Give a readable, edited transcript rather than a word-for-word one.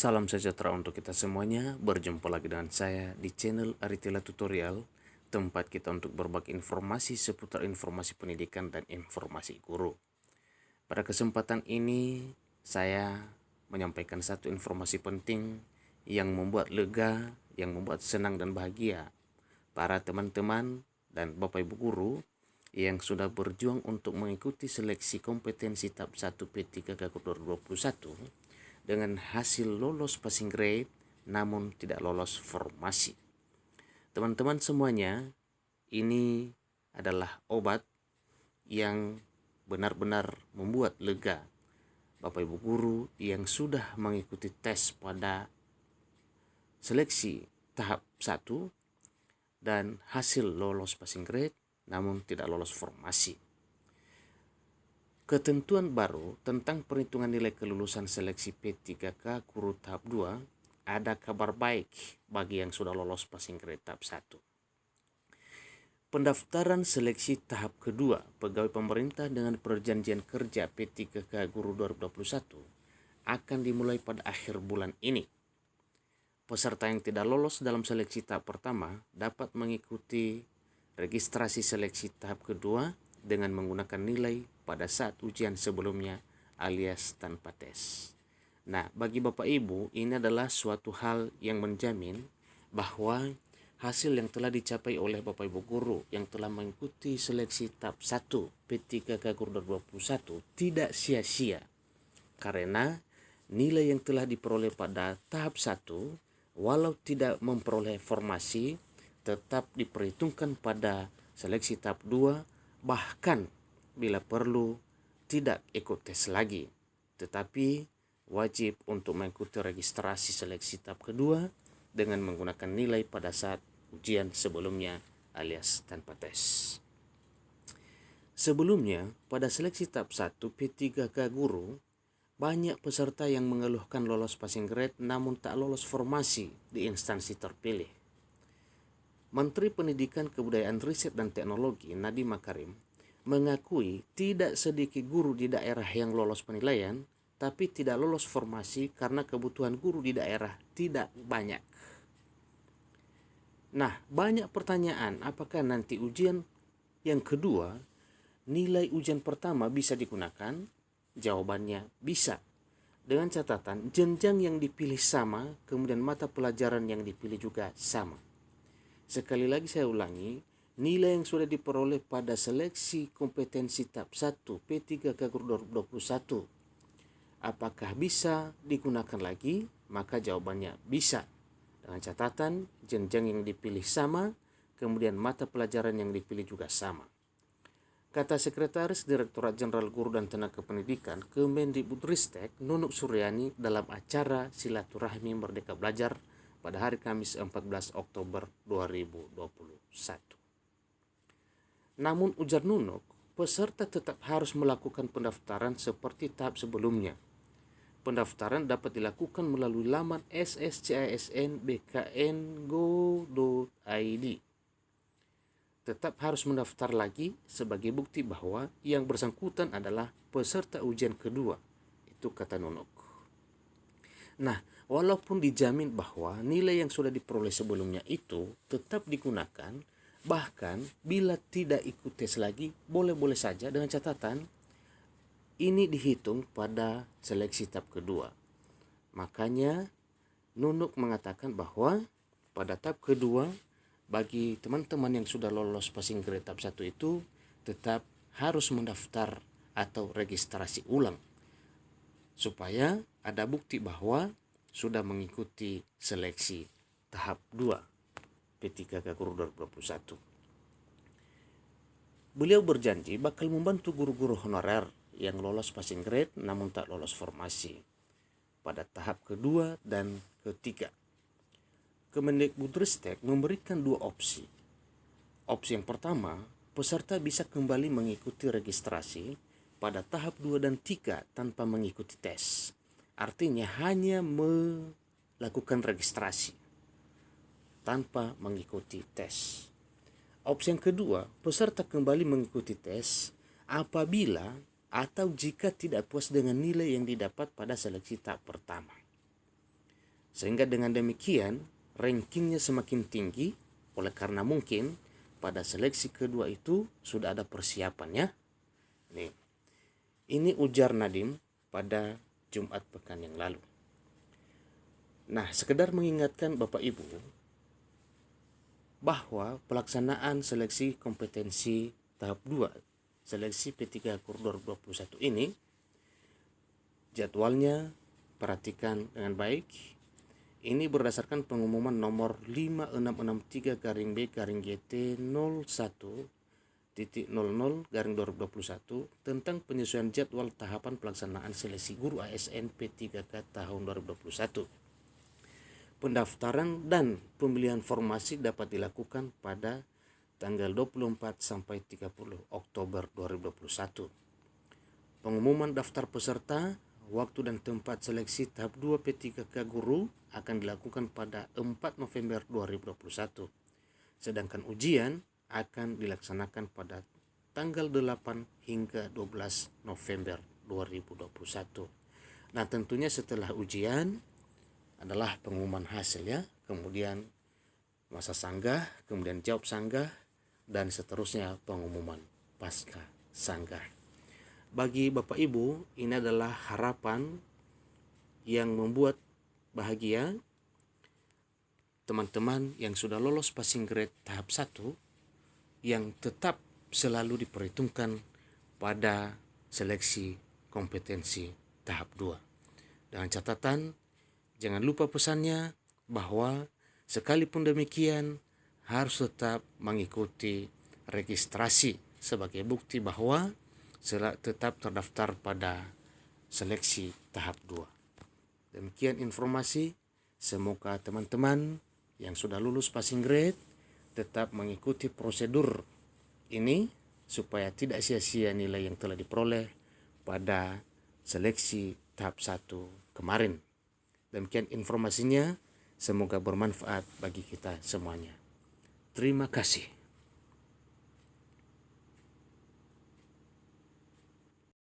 Salam sejahtera untuk kita semuanya. Berjumpa lagi dengan saya di channel Aritila Tutorial, tempat kita untuk berbagi informasi seputar informasi pendidikan dan informasi guru. Pada kesempatan ini, saya menyampaikan satu informasi penting yang membuat lega, yang membuat senang dan bahagia para teman-teman dan Bapak Ibu guru yang sudah berjuang untuk mengikuti seleksi kompetensi tahap 1 P3 Gakur 2021 dengan hasil lolos passing grade namun tidak lolos formasi. Teman-teman semuanya, ini adalah obat yang benar-benar membuat lega Bapak Ibu guru yang sudah mengikuti tes pada seleksi tahap 1 dan hasil lolos passing grade namun tidak lolos formasi. Ketentuan baru tentang perhitungan nilai kelulusan seleksi P3K Guru tahap 2 ada kabar baik bagi yang sudah lolos passing grade tahap 1. Pendaftaran seleksi tahap kedua pegawai pemerintah dengan perjanjian kerja P3K Guru 2021 akan dimulai pada akhir bulan ini. Peserta yang tidak lolos dalam seleksi tahap pertama dapat mengikuti registrasi seleksi tahap kedua dengan menggunakan nilai pada saat ujian sebelumnya alias tanpa tes. Nah, bagi Bapak Ibu, ini adalah suatu hal yang menjamin bahwa hasil yang telah dicapai oleh Bapak Ibu guru yang telah mengikuti seleksi tahap 1 P3K Guru 2021 tidak sia-sia. Karena nilai yang telah diperoleh pada tahap 1 walau tidak memperoleh formasi tetap diperhitungkan pada seleksi tahap 2, bahkan bila perlu tidak ikut tes lagi, tetapi wajib untuk mengikuti registrasi seleksi tahap kedua dengan menggunakan nilai pada saat ujian sebelumnya alias tanpa tes. Sebelumnya, pada seleksi tahap 1 P3K Guru, banyak peserta yang mengeluhkan lolos passing grade namun tak lolos formasi di instansi terpilih. Menteri Pendidikan, Kebudayaan, Riset dan Teknologi Nadiem Makarim mengakui tidak sedikit guru di daerah yang lolos penilaian tapi tidak lolos formasi karena kebutuhan guru di daerah tidak banyak. Nah, banyak pertanyaan, apakah nanti ujian yang kedua nilai ujian pertama bisa digunakan? Jawabannya bisa. Dengan catatan jenjang yang dipilih sama, kemudian mata pelajaran yang dipilih juga sama. Sekali lagi saya ulangi, nilai yang sudah diperoleh pada seleksi kompetensi tahap 1 P3K Guru 2021 apakah bisa digunakan lagi? Maka jawabannya bisa. Dengan catatan jenjang yang dipilih sama, kemudian mata pelajaran yang dipilih juga sama. Kata Sekretaris Direktorat Jenderal Guru dan Tenaga Pendidikan Kemendikbudristek Nunuk Suryani dalam acara Silaturahmi Merdeka Belajar pada hari Kamis 14 Oktober 2021. Namun ujar Nunuk, peserta tetap harus melakukan pendaftaran seperti tahap sebelumnya. Pendaftaran dapat dilakukan melalui laman sscisn.bkn.go.id. Tetap harus mendaftar lagi sebagai bukti bahwa yang bersangkutan adalah peserta ujian kedua. Itu kata Nunuk. Nah, walaupun dijamin bahwa nilai yang sudah diperoleh sebelumnya itu tetap digunakan, bahkan bila tidak ikut tes lagi, boleh-boleh saja dengan catatan ini dihitung pada seleksi tahap kedua. Makanya Nunuk mengatakan bahwa pada tahap kedua bagi teman-teman yang sudah lolos passing grade tahap 1 itu tetap harus mendaftar atau registrasi ulang supaya ada bukti bahwa sudah mengikuti seleksi tahap 2 P3K Guru 2021. Beliau berjanji bakal membantu guru-guru honorer yang lolos passing grade namun tak lolos formasi pada tahap kedua dan ketiga. Kemendikbudristek memberikan dua opsi. Opsi yang pertama, peserta bisa kembali mengikuti registrasi pada tahap 2 dan 3 tanpa mengikuti tes. Artinya hanya melakukan registrasi tanpa mengikuti tes. Opsi yang kedua, peserta kembali mengikuti tes apabila atau jika tidak puas dengan nilai yang didapat pada seleksi tahap pertama. Sehingga dengan demikian rankingnya semakin tinggi, oleh karena mungkin pada seleksi kedua itu sudah ada persiapannya. Ini ujar Nadiem pada Jumat pekan yang lalu. Nah, sekedar mengingatkan Bapak Ibu bahwa pelaksanaan seleksi kompetensi tahap 2 seleksi P3 Koridor 21 ini jadwalnya perhatikan dengan baik. Ini berdasarkan pengumuman nomor 5663-B-GT 01.00/2021 tentang penyesuaian jadwal tahapan pelaksanaan seleksi guru ASN P3K tahun 2021. Pendaftaran dan pemilihan formasi dapat dilakukan pada tanggal 24 sampai 30 Oktober 2021. Pengumuman daftar peserta, waktu dan tempat seleksi tahap 2 P3K guru akan dilakukan pada 4 November 2021. Sedangkan ujian akan dilaksanakan pada tanggal 8 hingga 12 November 2021. Nah, tentunya setelah ujian adalah pengumuman hasilnya, kemudian masa sanggah, kemudian jawab sanggah, dan seterusnya pengumuman pasca sanggah. Bagi Bapak Ibu, ini adalah harapan yang membuat bahagia teman-teman yang sudah lolos passing grade tahap 1 yang tetap selalu diperhitungkan pada seleksi kompetensi tahap 2. Dengan catatan, jangan lupa pesannya bahwa sekalipun demikian harus tetap mengikuti registrasi sebagai bukti bahwa tetap terdaftar pada seleksi tahap 2. Demikian informasi, semoga teman-teman yang sudah lulus passing grade tetap mengikuti prosedur ini supaya tidak sia-sia nilai yang telah diperoleh pada seleksi tahap 1 kemarin. Demikian informasinya, semoga bermanfaat bagi kita semuanya. Terima kasih.